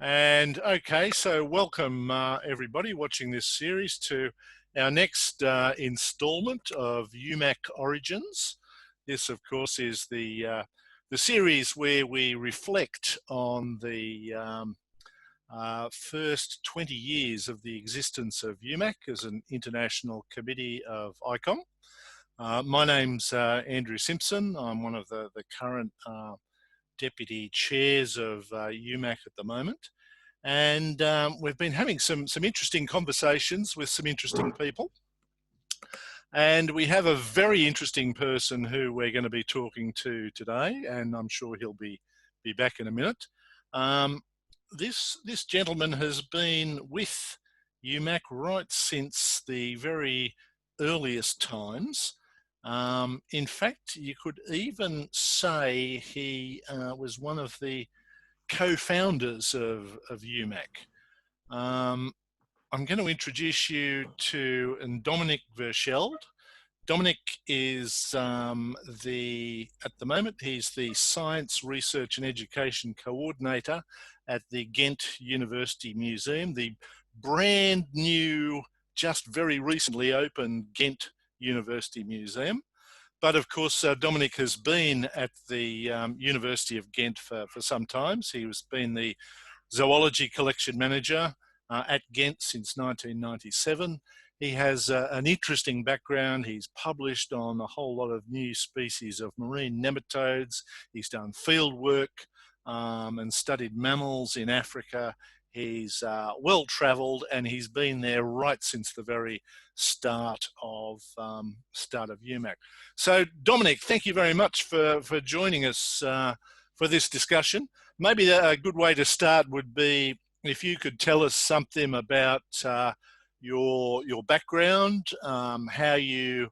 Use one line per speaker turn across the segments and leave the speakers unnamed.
And okay, so welcome everybody watching this series to our next installment of UMAC Origins. This, of course, is the series where we reflect on the first 20 years of the existence of UMAC as an international committee of ICOM. My name's Andrew Simpson. I'm one of the current deputy chairs of UMAC at the moment. And we've been having some interesting conversations with some interesting people. And we have a very interesting person who we're going to be talking to today, and I'm sure he'll be back in a minute. This gentleman has been with UMAC right since the very earliest times. In fact, you could even say he was one of the co-founders of UMAC. I'm going to introduce you to Dominick Verschelde. Dominick is at the moment, he's the Science, Research and Education Coordinator at the Ghent University Museum, the brand new, just very recently opened Ghent University Museum. But of course, Dominick has been at the University of Ghent for some time. He has been the zoology collection manager at Ghent since 1997. He has an interesting background. He's published on a whole lot of new species of marine nematodes. He's done field work and studied mammals in Africa. He's well-travelled, and he's been there right since the very start of UMAC. So, Dominick, thank you very much for joining us for this discussion. Maybe a good way to start would be if you could tell us something about your background, how you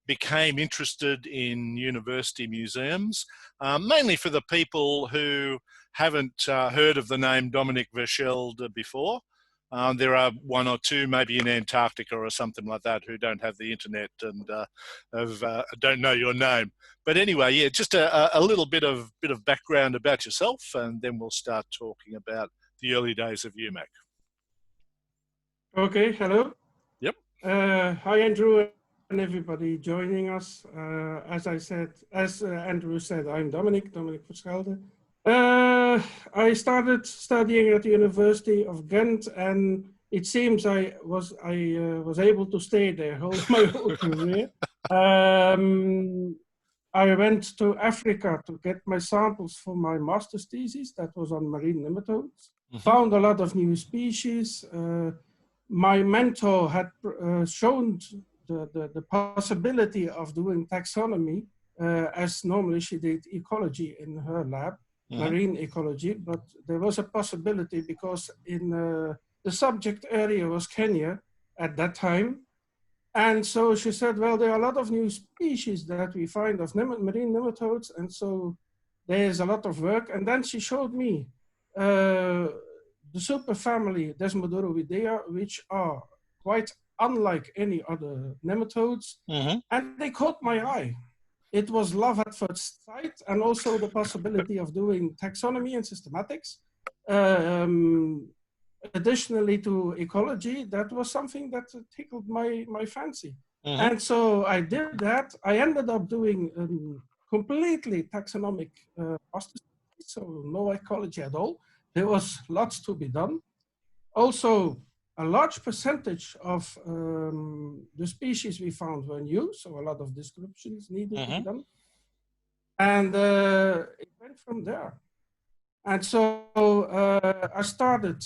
became interested in university museums, mainly for the people who haven't heard of the name Dominick Verschelde before. There are one or two, maybe in Antarctica or something like that, who don't have the internet and don't know your name. But anyway, yeah, just a little bit of background about yourself, and then we'll start talking about the early days of UMAC.
Okay, hello.
Yep.
Hi, Andrew, and everybody joining us. As Andrew said, I'm Dominick Verschelde. I started studying at the University of Ghent, and it seems I was able to stay there my whole career. I went to Africa to get my samples for my master's thesis that was on marine nematodes. Found a lot of new species. My mentor had shown the possibility of doing taxonomy, as normally she did ecology in her lab. Marine ecology, but there was a possibility because in the subject area was Kenya at that time. And so she said, well, there are a lot of new species that we find of marine nematodes, and so there's a lot of work. And then she showed me the superfamily Desmodoroidea, which are quite unlike any other nematodes, and they caught my eye. It was love at first sight, and also the possibility of doing taxonomy and systematics. Additionally to ecology, that was something that tickled my fancy. And so I did that. I ended up doing completely taxonomic master's, so no ecology at all. There was lots to be done. Also, a large percentage of the species we found were new, so a lot of descriptions needed to be done. And it went from there. And so I started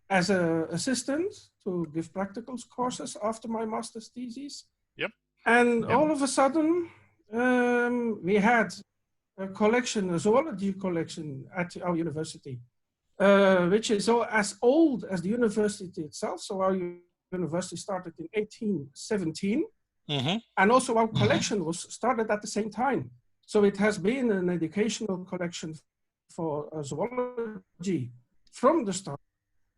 as an assistant to give practical courses after my master's thesis.
Yep.
And all of a sudden, we had a collection, a zoology collection at our university. Which is as old as the university itself. So our university started in 1817, and also our collection was started at the same time. So it has been an educational collection for zoology from the start,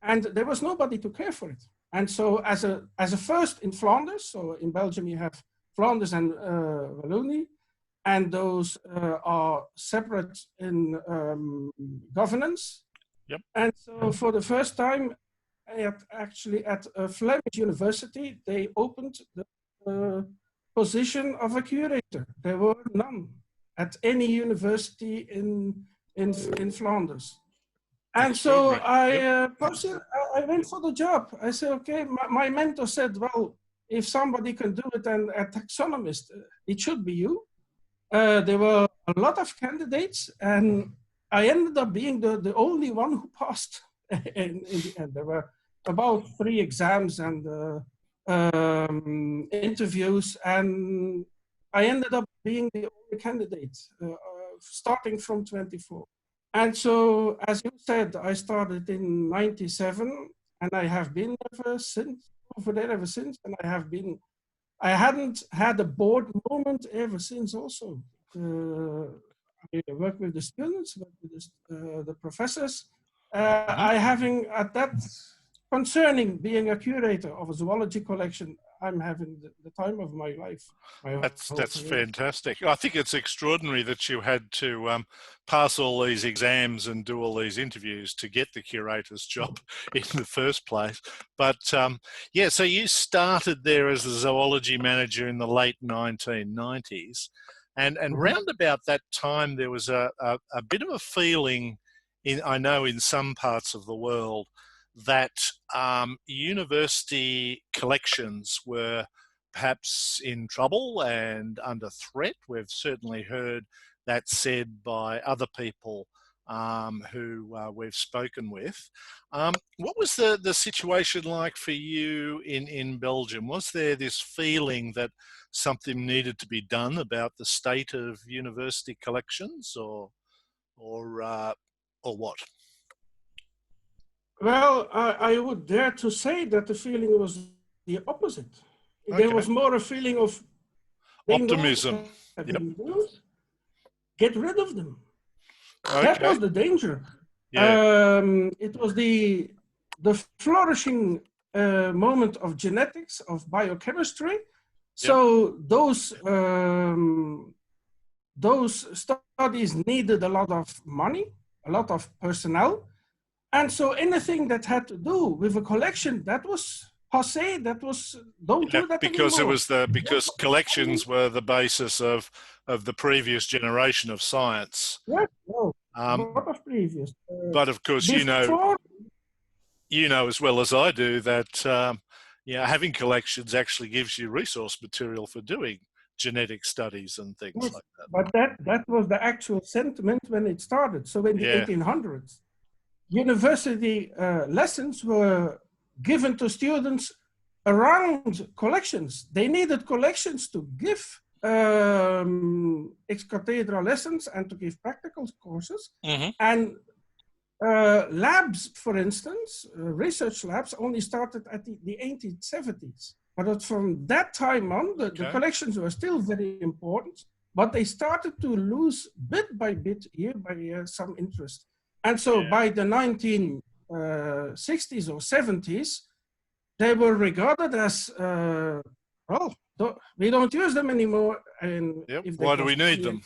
and there was nobody to care for it. And so as a first in Flanders, so in Belgium you have Flanders and Wallonie, and those are separate in governance.
Yep.
And so for the first time, actually at Flemish University, they opened the position of a curator. There were none at any university in Flanders. And so I went for the job. I said, okay, my mentor said, well, if somebody can do it and a taxonomist, it should be you. There were a lot of candidates, and I ended up being the only one who passed in the end. There were about 3 exams and interviews, and I ended up being the only candidate, starting from 24. And so, as you said, I started in '97, and I have been over there ever since. And I hadn't had a bored moment ever since also. I work with the students, work with the professors. I having at that, concerning being a curator of a zoology collection, I'm having the time of my life.
That's fantastic. I think it's extraordinary that you had to pass all these exams and do all these interviews to get the curator's job in the first place. But yeah, so you started there as a zoology manager in the late 1990s. And round about that time, there was a bit of a feeling, I know in some parts of the world, that university collections were perhaps in trouble and under threat. We've certainly heard that said by other people who we've spoken with. What was the situation like for you in Belgium? Was there this feeling that something needed to be done about the state of university collections, or what?
Well, I would dare to say that the feeling was the opposite.
Okay.
There was more a feeling of
optimism.
Get rid of them.
Okay.
That was the danger.
Yeah.
It was the flourishing moment of genetics, of biochemistry. So those studies needed a lot of money, a lot of personnel. And so anything that had to do with a collection, that was passé, that was, don't do that
because
anymore.
It was because collections were the basis of the previous generation of science.
Yes, no, a lot of previous.
But of course, you know as well as I do that having collections actually gives you resource material for doing genetic studies and things like that.
But that was the actual sentiment when it started. So in the 1800s, university lessons were given to students around collections. They needed collections to give ex-cathedra lessons and to give practical courses. And labs, for instance, research labs only started at the 1870s. But from that time on, the collections were still very important, but they started to lose bit by bit, year by year, some interest. And so by the 1960s or 70s, they were regarded as, well, we don't use them anymore. And
why do we need them?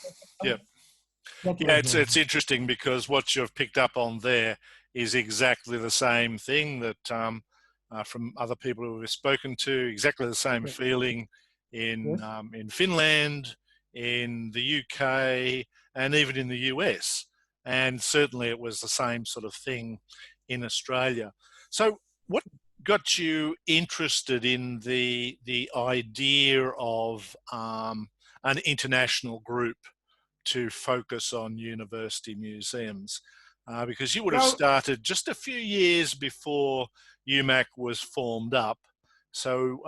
It's interesting because what you've picked up on there is exactly the same thing that from other people who we've spoken to, exactly the same feeling in Finland, in the UK, and even in the US. And certainly it was the same sort of thing in Australia. So what got you interested in the idea of an international group to focus on university museums? Because you would have started just a few years before UMAC was formed up. So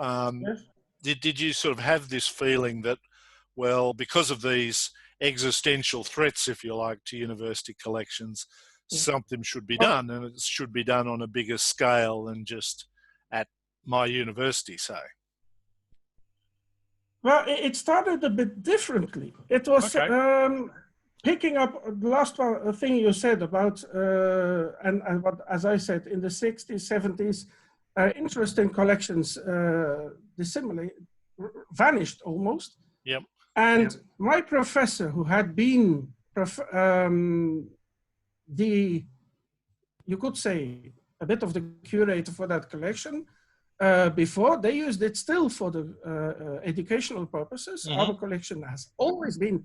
did you sort of have this feeling that, well, because of these existential threats, if you like, to university collections, something should be done, and it should be done on a bigger scale than just at my university, say?
Well, it started a bit differently. It was picking up the last thing you said about, and what, as I said, in the 60s, 70s, interest in collections vanished almost. And my professor, who had been the you could say, a bit of the curator for that collection. Before, they used it still for the educational purposes. Our collection has always been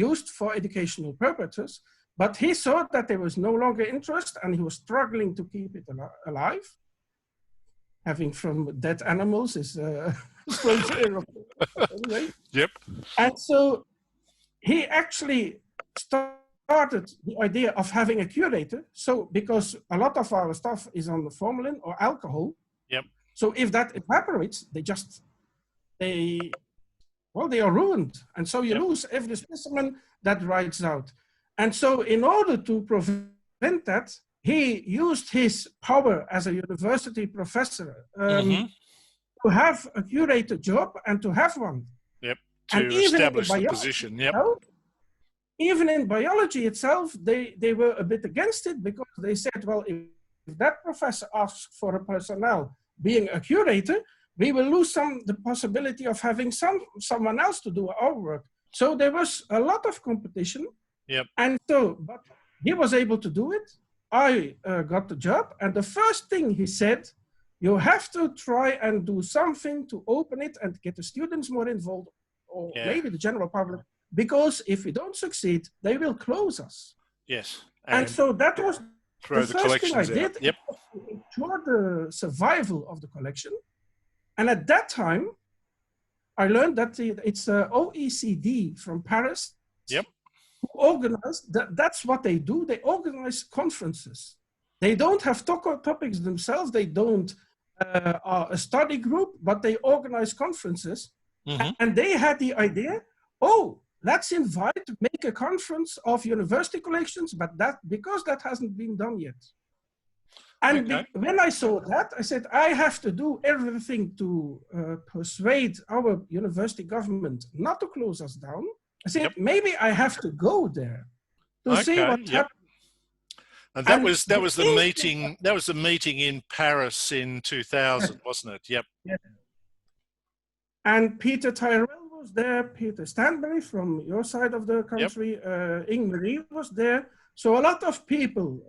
used for educational purposes, but he saw that there was no longer interest and he was struggling to keep it alive. Having from dead animals is anyway.
Yep.
And so he actually started the idea of having a curator. So because a lot of our stuff is on the formalin or alcohol.
Yep.
So if that evaporates, they are ruined. And so you lose every specimen that rides out. And so in order to prevent that, he used his power as a university professor to have a curator job and to have one.
Yep, to establish the position, yep.
Even in biology itself, they were a bit against it because they said, well, if that professor asks for a personnel being a curator, we will lose the possibility of having someone else to do our work. So there was a lot of competition.
Yep.
And so, but he was able to do it. I got the job. And the first thing he said, you have to try and do something to open it and get the students more involved, or maybe the general public, because if we don't succeed, they will close us.
Yes.
And so that was
the
first thing I did.
Yep.
To ensure the survival of the collection. And at that time, I learned that it's OECD from Paris.
Yep.
Who organize, that's what they do. They organize conferences. They don't have topics themselves. They don't are a study group, but they organize conferences. And they had the idea, let's make a conference of university collections, but because that hasn't been done yet. And when I saw that, I said, I have to do everything to persuade our university government not to close us down. I said, maybe I have to go there to see what happened.
And that was the meeting. That was the meeting in Paris in 2000, wasn't it? Yep.
Yeah. And Peter Tyrell was there. Peter Stanbury from your side of the country. Ing-Marie was there. So a lot of people.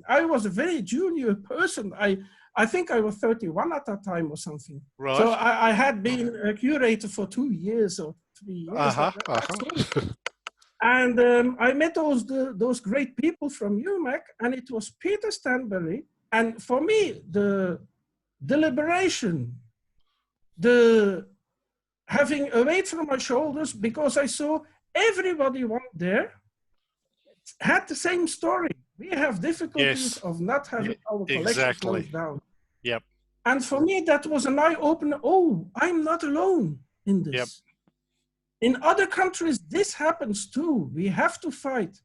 I was a very junior person. I think I was 31 at that time or something.
Right.
So I had been a curator for 2 years or 3 years. And I met those great people from UMAC, and it was Peter Stanbury. And for me, the liberation, the having a weight from my shoulders, because I saw everybody there had the same story. We have difficulties of not having our collection closed down.
Yep.
And for me, that was an eye-opener. I'm not alone in this.
Yep.
In other countries, this happens too. We have to fight.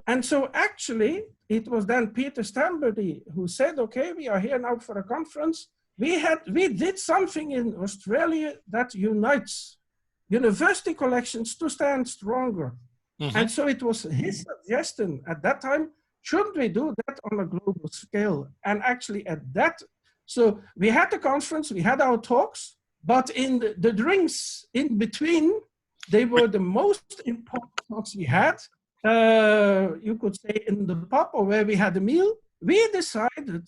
And so actually, it was then Peter Stanbury who said, okay, we are here now for a conference. We did something in Australia that unites university collections to stand stronger. And so it was his suggestion at that time, shouldn't we do that on a global scale? And actually at that, so we had the conference, we had our talks, but in the drinks in between, they were the most important talks we had. You could say in the pub or where we had a meal, we decided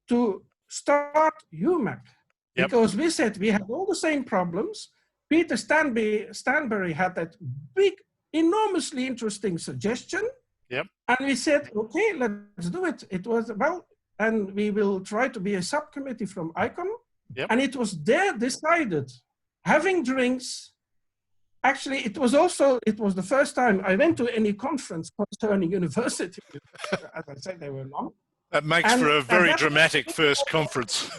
to start UMAC because we said we had all the same problems. Peter Stanbury had that big, enormously interesting suggestion. And we said, okay, let's do it. It was, and we will try to be a subcommittee from ICOM. And it was there decided, having drinks. Actually, it was the first time I went to any conference concerning university. As I said, there were none.
That makes for a very dramatic first conference.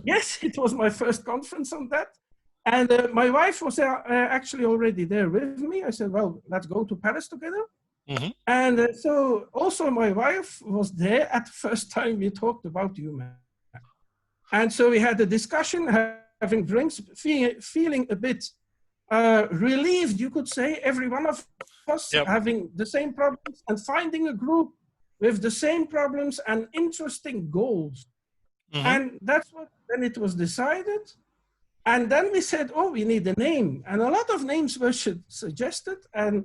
Yes, it was my first conference on that. And my wife was actually already there with me. I said, well, let's go to Paris together. And so also my wife was there at the first time we talked about UMAC. And so we had a discussion, having drinks, feeling a bit relieved, you could say, every one of us having the same problems and finding a group with the same problems and interesting goals. And that's what, then it was decided. And then we said, we need a name. And a lot of names were suggested. And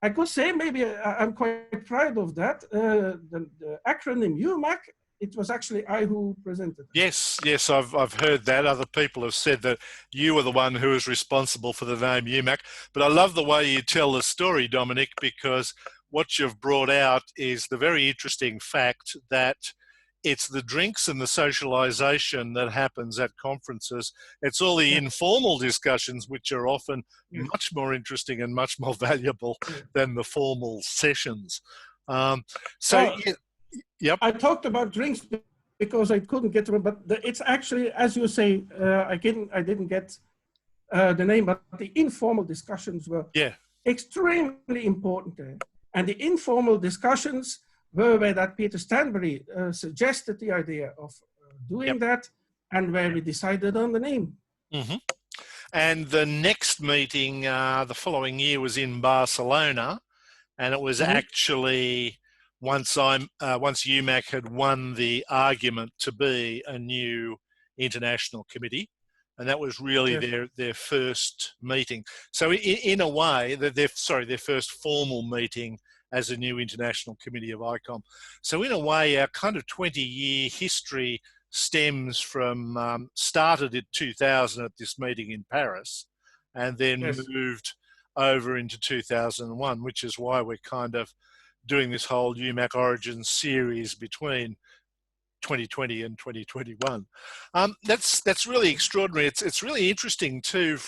I could say maybe I'm quite proud of that. The acronym UMAC, it was actually I who presented it.
Yes, yes, I've heard that. Other people have said that you were the one who was responsible for the name UMAC. But I love the way you tell the story, Dominick, because what you've brought out is the very interesting fact that it's the drinks and the socialization that happens at conferences. It's all the informal discussions which are often much more interesting and much more valuable than the formal sessions. Yep.
I talked about drinks because I couldn't get to it, but it's actually, as you say, I didn't get the name, but the informal discussions were extremely important there. And the informal discussions were where that Peter Stanbury suggested the idea of doing that, and where we decided on the name.
Mm-hmm. And the next meeting the following year was in Barcelona, and it was actually once UMAC had won the argument to be a new international committee, and that was really their first meeting. So in a way, their first formal meeting as a new international committee of ICOM. So in a way, our kind of 20-year history stems from, started in 2000 at this meeting in Paris, and then moved over into 2001, which is why we're kind of doing this whole UMAC Origins series between 2020 and 2021. That's really extraordinary. It's really interesting too.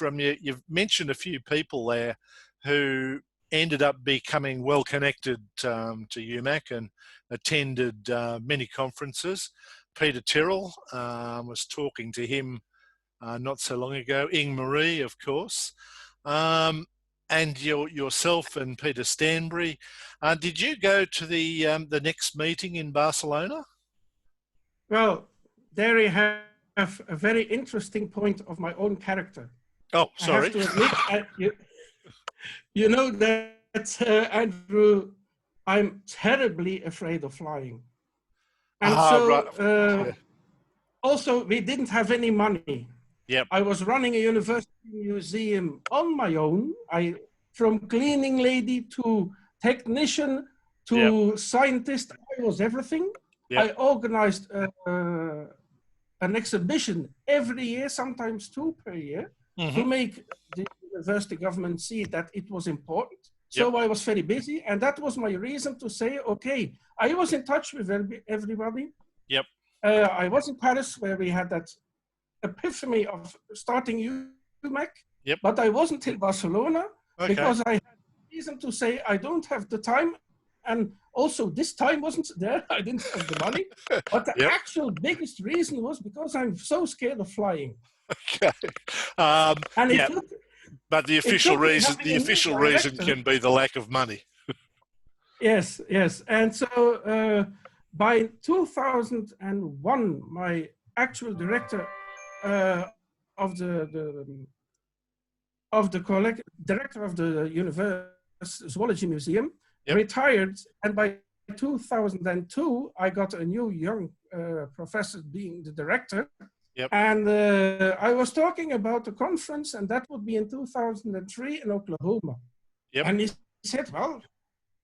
You've mentioned a few people there who ended up becoming well connected to UMAC and attended many conferences. Peter Tyrrell, was talking to him not so long ago. Marie, of course. And yourself and Peter Stanbury. Did you go to the next meeting in Barcelona?
Well, there you have a very interesting point of my own character.
Oh, sorry.
I have to admit, you know that, Andrew, I'm terribly afraid of flying. And also, we didn't have any money.
Yep.
I was running a university museum on my own. From cleaning lady to technician to scientist, I was everything. Yep. I organized an exhibition every year, sometimes 2 per year, to make the university government see that it was important. So I was very busy, and that was my reason to say, okay, I was in touch with everybody.
Yep.
I was in Paris where we had that epiphany of starting UMAC, but I wasn't in Barcelona because I had reason to say I don't have the time, and also this time wasn't there. I didn't have the money, but the actual biggest reason was because I'm so scared of flying.
Okay.
And it took,
but the official reason can be the lack of money.
Yes. And so by 2001, my actual director of the director of the University Zoology Museum retired, and by 2002 I got a new young professor being the director. And I was talking about a conference, and that would be in 2003 in Oklahoma. And he said, well,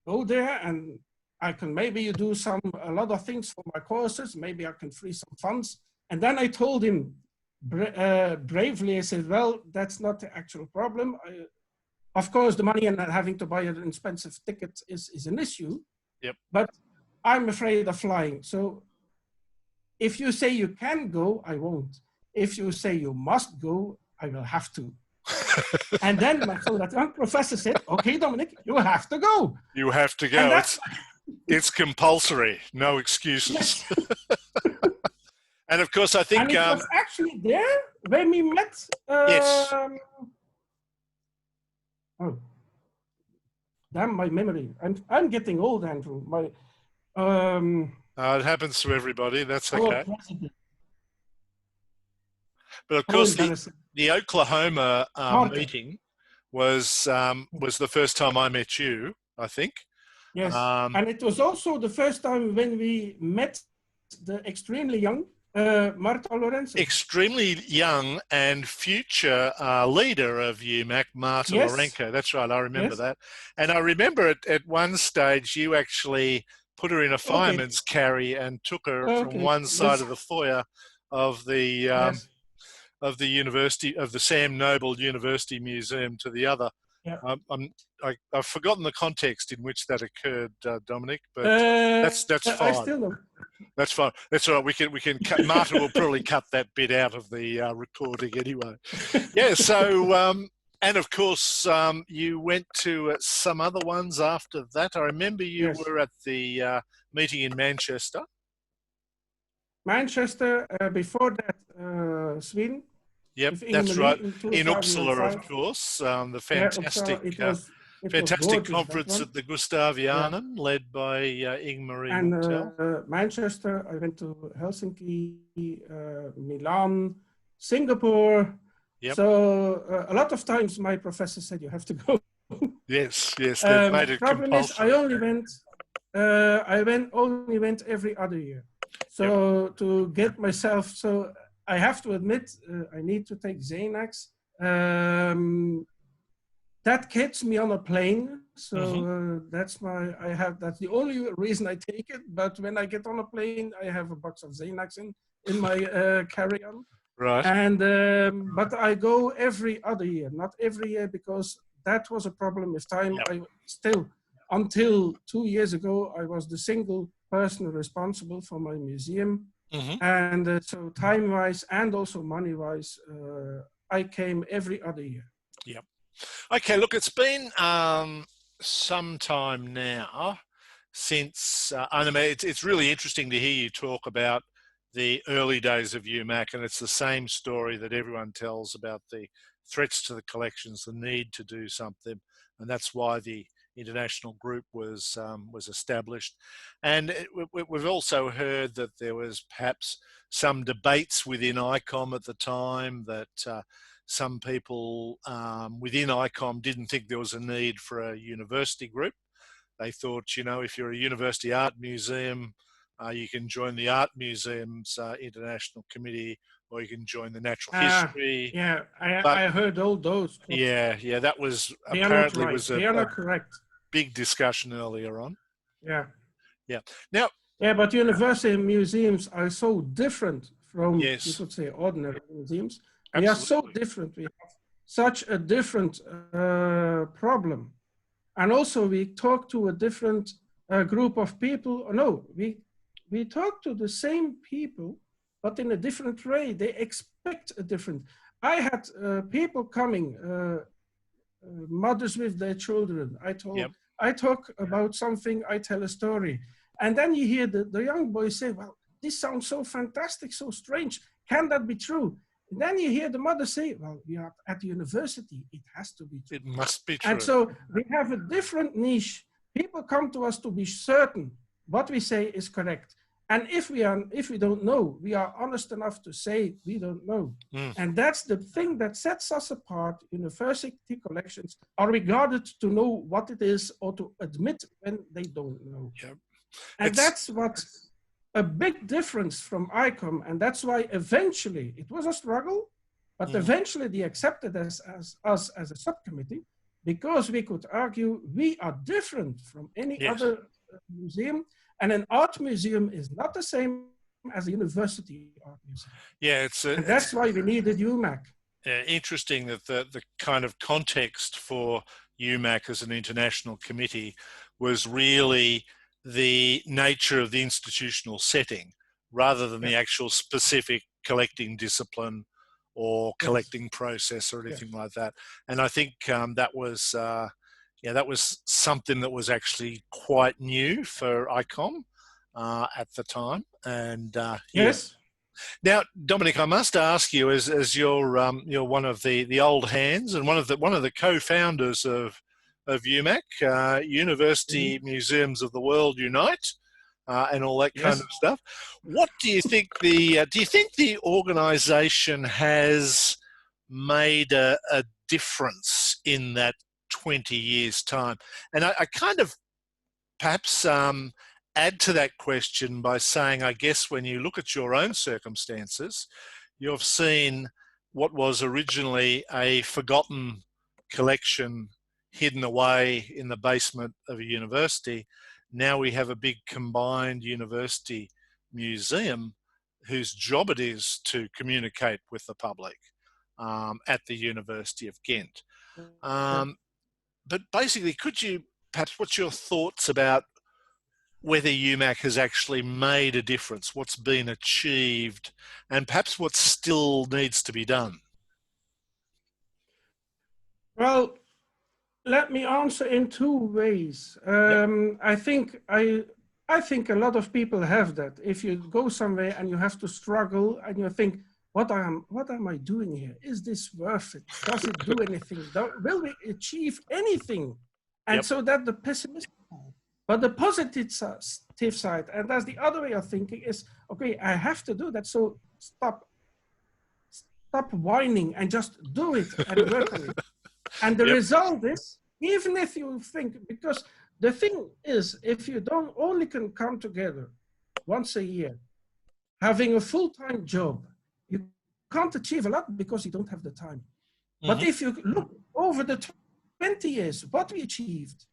go there and I can maybe do a lot of things for my courses. Maybe I can free some funds. And then I told him bravely, I said, well, that's not the actual problem. Of course, the money and having to buy an expensive ticket is an issue. But I'm afraid of flying. So if you say you can go, I won't. If you say you must go, I will have to. And then so that young professor said, okay, Dominick, you have to go.
You have to go. It's compulsory. No excuses. And of course, I think...
And it was actually there when we met... Oh, damn my memory. I'm getting old, Andrew.
It happens to everybody. That's okay. But of course, the Oklahoma meeting was the first time I met you, I think.
Yes, and it was also the first time when we met the extremely young Marta Lorenzo.
Extremely young and future leader of UMAC, Marta
Yes.
Lorenko. That's right, I remember
Yes.
that. And I remember at one stage you actually put her in a fireman's carry and took her from one side of the foyer of the university, of the Sam Noble University Museum, to the other.
Yeah.
I've forgotten the context in which that occurred, Dominic, but that's fine.
I still know.
That's fine. That's all right. We can cut. Marta will probably cut that bit out of the recording anyway. Yeah. So and of course you went to some other ones after that. I remember you were at the meeting in Manchester.
Manchester. Before that, Sweden.
Yep, that's right. In Uppsala, of course, the fantastic, fantastic conference at the Gustavianen, led by Ingmarie Montel.
And Manchester, I went to Helsinki, Milan, Singapore. Yep. So a lot of times my professor said you have to go.
Yes, yes. They made it
problem is I only went every other year. So to get myself, so I have to admit, I need to take Xanax. That gets me on a plane. So that's the only reason I take it. But when I get on a plane, I have a box of Xanax in my carry-on.
Right.
And, but I go every other year, not every year, because that was a problem with time. I still, until 2 years ago, I was the single person responsible for my museum. And so time-wise and also money-wise, I came every other year.
Yep. Okay, look, it's been some time now since, I mean, it's really interesting to hear you talk about the early days of UMAC, and it's the same story that everyone tells about the threats to the collections, the need to do something, and that's why the international group was established. And we've also heard that there was perhaps some debates within ICOM at the time, that some people within ICOM didn't think there was a need for a university group. They thought, you know, if you're a university art museum, you can join the Art Museum's International Committee, or you can join the Natural History.
Yeah, I heard all those.
Yeah, that was apparently was
a correct.
Big discussion earlier on.
Yeah.
Now.
Yeah, but university museums are so different from, you could say, ordinary museums.
Absolutely.
We are so different. We have such a different problem. And also we talk to a different group of people. No, we talk to the same people, but in a different way. They expect a different. I had people coming, mothers with their children. I talk about something, I tell a story. And then you hear the young boys say, well, this sounds so fantastic, so strange. Can that be true? And then you hear the mother say, well, we are at the university. It has to be true.
It must be true.
And so we have a different niche. People come to us to be certain what we say is correct. And if we don't know, we are honest enough to say we don't know. And that's the thing that sets us apart. University collections are regarded to know what it is or to admit when they don't know.
Yep.
And that's what a big difference from ICOM. And that's why eventually it was a struggle, but eventually they accepted us as a subcommittee, because we could argue we are different from any other museum. And an art museum is not the same as a university art museum.
Yeah,
and that's why we needed UMAC.
Interesting that the kind of context for UMAC as an international committee was really the nature of the institutional setting, rather than the actual specific collecting discipline or collecting process or anything like that. And I think that was something that was actually quite new for ICOM at the time. And
yes.
Now, Dominic, I must ask you, as you're one of the old hands and one of the co-founders of UMAC, University Museums of the World Unite, and all that kind of stuff. What do you think the organisation has made a difference in that 20 years' time? And I kind of perhaps add to that question by saying, I guess when you look at your own circumstances, you've seen what was originally a forgotten collection hidden away in the basement of a university. Now we have a big combined university museum whose job it is to communicate with the public at the University of Ghent. But basically, could you perhaps, what's your thoughts about whether UMAC has actually made a difference, what's been achieved, and perhaps what still needs to be done?
Well, let me answer in two ways. I think a lot of people have that. If you go somewhere and you have to struggle and you think, what am I doing here? Is this worth it? Does it do anything? Will we achieve anything? And so that's the pessimistic side. But the positive side, and that's the other way of thinking, is, okay, I have to do that. So stop whining and just do it and work on it. And the result is, even if you think, because the thing is, if you don't only can come together once a year, having a full-time job, you can't achieve a lot because you don't have the time. But if you look over the 20 years, what we achieved,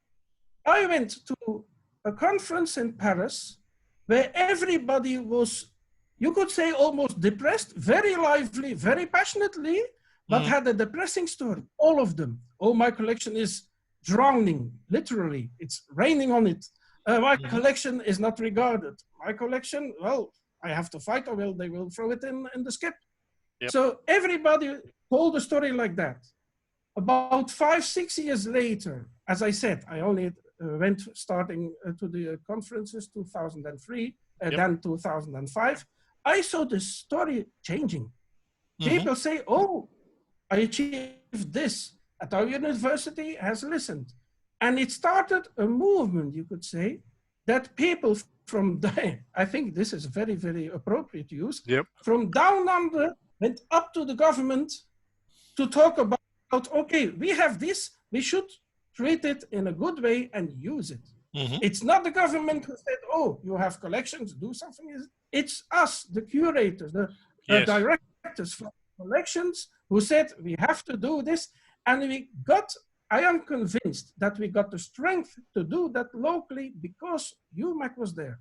I went to a conference in Paris where everybody was, you could say, almost depressed, very lively, very passionately, but had a depressing story, all of them. Oh, my collection is drowning, literally. It's raining on it. My collection is not regarded. My collection, well, I have to fight, or they will throw it in the skip. So everybody told a story like that. About 5-6 years later, as I said, I only went starting to the conferences 2003, then 2005. I saw the story changing. People say, oh, I achieved this. At our university has listened. And it started a movement, you could say, that people from there, I think this is very, very appropriate use, from down under went up to the government to talk about, okay, we have this, we should treat it in a good way and use it. It's not the government who said, oh, you have collections, do something. It's us, the curators, the directors from collections who said, we have to do this. And we got, I am convinced that we got the strength to do that locally because UMAC was there.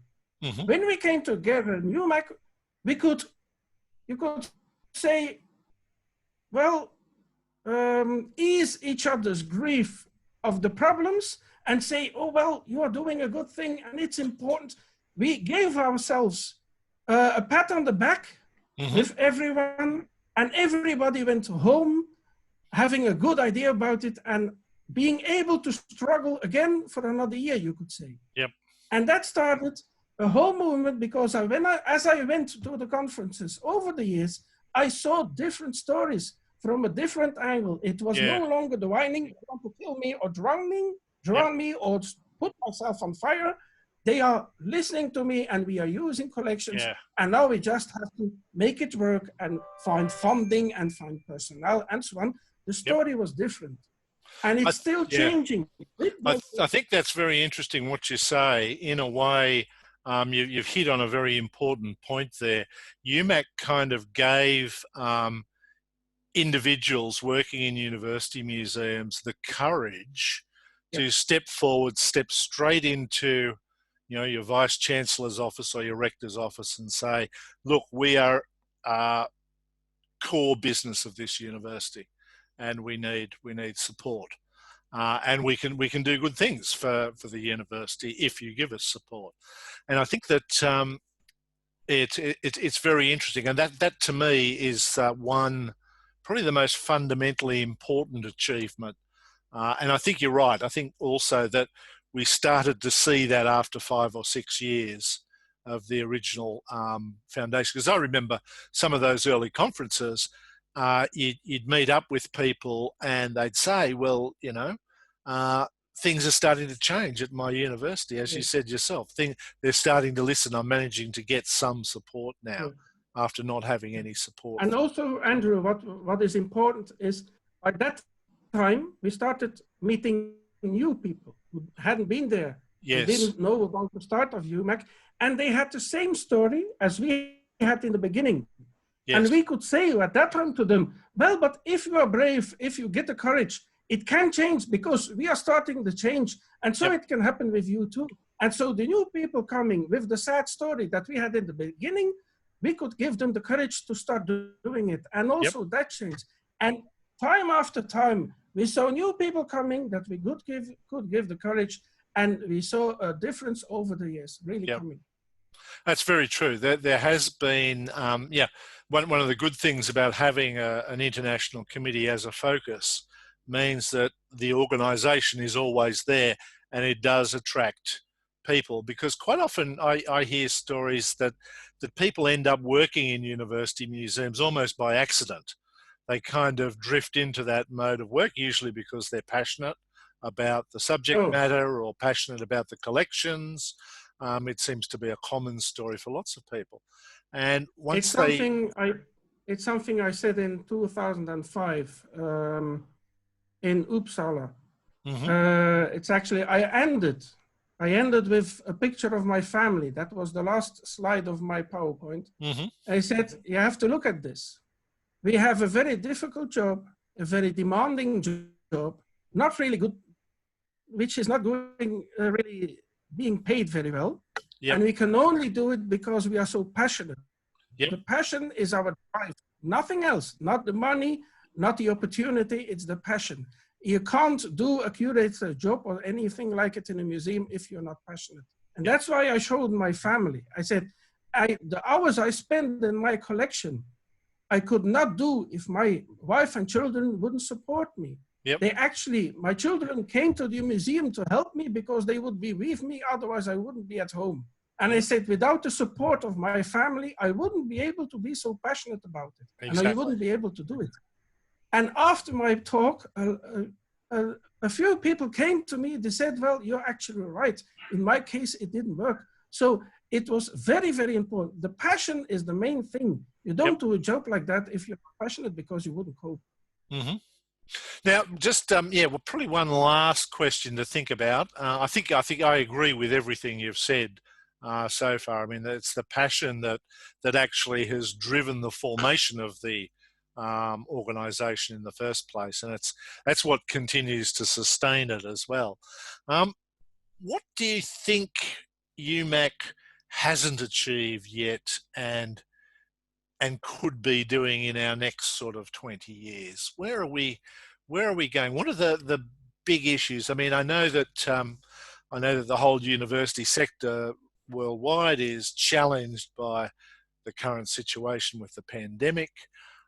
When we came together in UMAC, we could, you could say, well, ease each other's grief of the problems and say, oh, well, you are doing a good thing and it's important. We gave ourselves a pat on the back with everyone, and everybody went home having a good idea about it and being able to struggle again for another year, you could say. And that started a whole movement because as I went to the conferences over the years, I saw different stories from a different angle. It was no longer the whining, you want to kill me or drown me or put myself on fire. They are listening to me and we are using collections. And now we just have to make it work and find funding and find personnel and so on. The story was different. And it's still changing.
I think that's very interesting what you say. In a way, you've hit on a very important point there. UMAC kind of gave individuals working in university museums the courage to step forward, step straight into, you know, your vice chancellor's office or your rector's office and say, look, we are core business of this university and we need support. And we can do good things for the university if you give us support. And I think that it's very interesting. And that to me is one, probably the most fundamentally important achievement. And I think you're right. I think also that we started to see that after 5 or 6 years of the original foundation. Because I remember some of those early conferences, you'd meet up with people and they'd say, well, you know, things are starting to change at my university, as you said yourself. They're starting to listen. I'm managing to get some support now after not having any support.
And also, Andrew, what is important is by that time, we started meeting new people who hadn't been there They
Yes.
didn't know about the start of UMAC, and they had the same story as we had in the beginning.
Yes.
And we could say at that time to them, well, but if you are brave, if you get the courage, it can change because we are starting the change. And so it can happen with you too. And so the new people coming with the sad story that we had in the beginning, we could give them the courage to start doing it. And also that change. And time after time, we saw new people coming that we could give the courage. And we saw a difference over the years, really coming.
That's very true. There has been, one of the good things about having an international committee as a focus means that the organisation is always there and it does attract people, because quite often I hear stories that people end up working in university museums almost by accident. They kind of drift into that mode of work, usually because they're passionate about the subject matter or passionate about the collections. It seems to be a common story for lots of people. And once
it's something I said in 2005 in Uppsala. It's actually, I ended with a picture of my family. That was the last slide of my PowerPoint. I said, you have to look at this. We have a very difficult job, a very demanding job, not really good, which is not going really being paid very well. And we can only do it because we are so passionate. The passion is our drive, nothing else, not the money, not the opportunity, it's the passion. You can't do a curator job or anything like it in a museum if you're not passionate. And that's why I showed my family. I said, the hours I spend in my collection, I could not do if my wife and children wouldn't support me. They actually, my children came to the museum to help me because they would be with me, otherwise I wouldn't be at home. And I said, without the support of my family, I wouldn't be able to be so passionate about it. And I wouldn't be able to do it. And after my talk, a few people came to me, they said, well, you're actually right. In my case, it didn't work. So it was very, very important. The passion is the main thing. You don't do a job like that if you're passionate, because you wouldn't cope.
Now, just well, probably one last question to think about. I think I agree with everything you've said so far. I mean, it's the passion that actually has driven the formation of the organisation in the first place, and that's what continues to sustain it as well. What do you think UMAC hasn't achieved yet, and could be doing in our next sort of 20 years? Where are we going? What are the big issues? I mean, I know that the whole university sector worldwide is challenged by the current situation with the pandemic.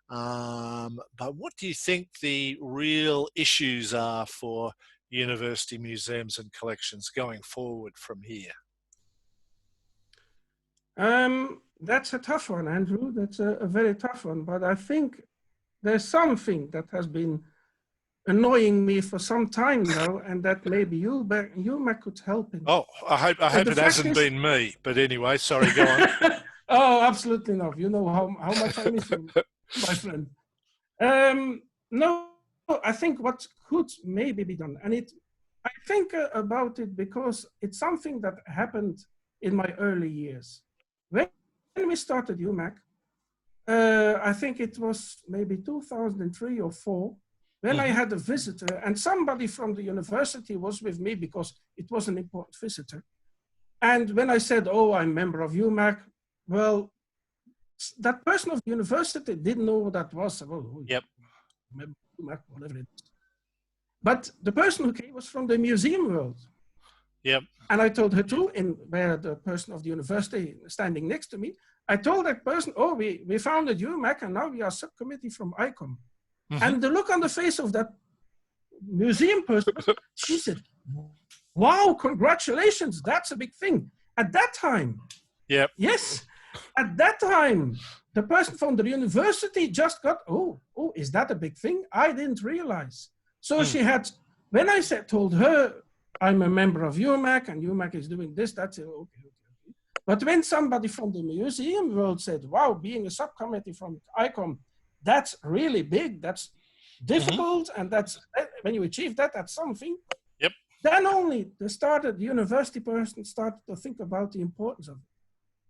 But what do you think the real issues are for university museums and collections going forward from here?
That's a tough one, Andrew. That's a very tough one. But I think there's something that has been annoying me for some time now, and that maybe UMAC could help in.
Oh, I hope it hasn't been me. But anyway, sorry, go on.
Oh, absolutely not. You know how much I miss you, my friend. No, I think what could maybe be done, and I think about it because it's something that happened in my early years. When we started UMAC, I think it was maybe 2003 or 4, when I had a visitor, and somebody from the university was with me because it was an important visitor. And when I said, oh, I'm a member of UMAC, well, that person of the university didn't know what that was. Oh, member of UMAC, whatever it is. But the person who came was from the museum world. And I told her too, where the person of the university standing next to me, I told that person, oh, we founded UMAC and now we are subcommittee from ICOM. And the look on the face of that museum person, she said, wow, congratulations, that's a big thing. At that time, yes, at that time, the person from the university just got, oh, is that a big thing? I didn't realize. So she had, when I told her, I'm a member of UMAC and UMAC is doing this, that's it, okay. But when somebody from the museum world said, wow, being a subcommittee from ICOM, that's really big, that's difficult, and that's, when you achieve that, that's something. Then only the university person started to think about the importance of it.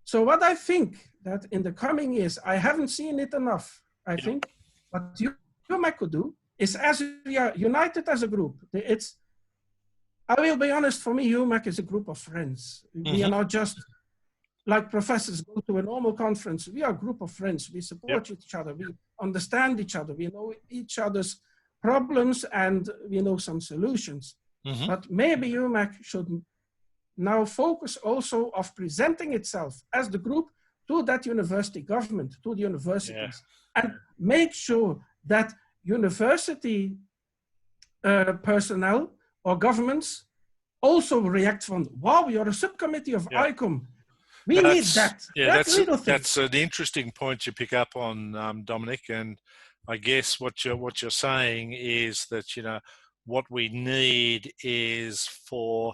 So what I think that in the coming years, I haven't seen it enough, I think, what UMAC could do is, as we are united as a group, I will be honest, for me, UMAC is a group of friends. We are not just like professors go to a normal conference. We are a group of friends. We support each other. We understand each other. We know each other's problems and we know some solutions. But maybe UMAC should now focus also of presenting itself as the group to that university government, to the universities, and make sure that university personnel or governments also react from, wow, you're a subcommittee of ICOM. We need that.
Yeah, that's an interesting point you pick up on, Dominick. And I guess what you're saying is that, you know, what we need is for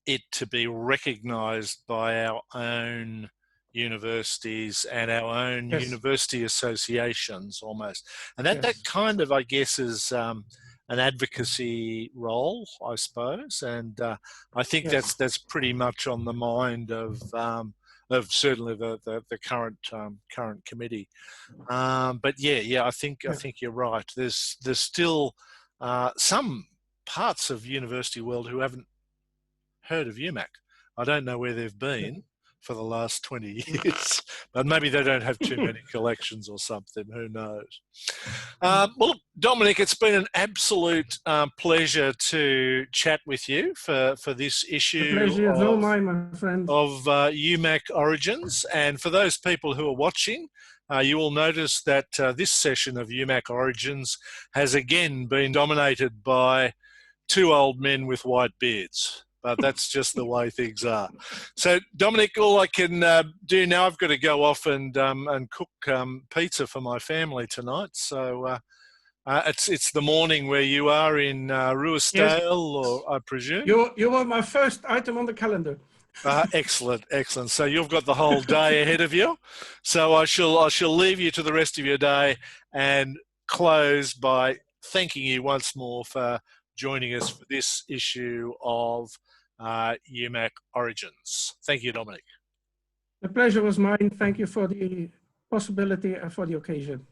it to be recognised by our own universities and our own university associations almost. And that kind of, I guess, is an advocacy role, I suppose. And I think that's pretty much on the mind of certainly the current committee. But I think you're right. There's still some parts of university world who haven't heard of UMAC. I don't know where they've been for the last 20 years, but maybe they don't have too many collections or something, who knows. Well, Dominick, it's been an absolute pleasure to chat with you for this issue
the pleasure is all mine, my friend.
Of UMAC Origins. And for those people who are watching, you will notice that this session of UMAC Origins has again been dominated by two old men with white beards. But that's just the way things are. So, Dominick, all I can do now, I've got to go off and cook pizza for my family tonight. So it's the morning where you are in Ruisdael, or I presume.
You were my first item on the calendar.
Excellent. So you've got the whole day ahead of you. So I shall leave you to the rest of your day and close by thanking you once more for joining us for this issue of UMAC Origins. Thank you, Dominick.
The pleasure was mine. Thank you for the possibility and for the occasion.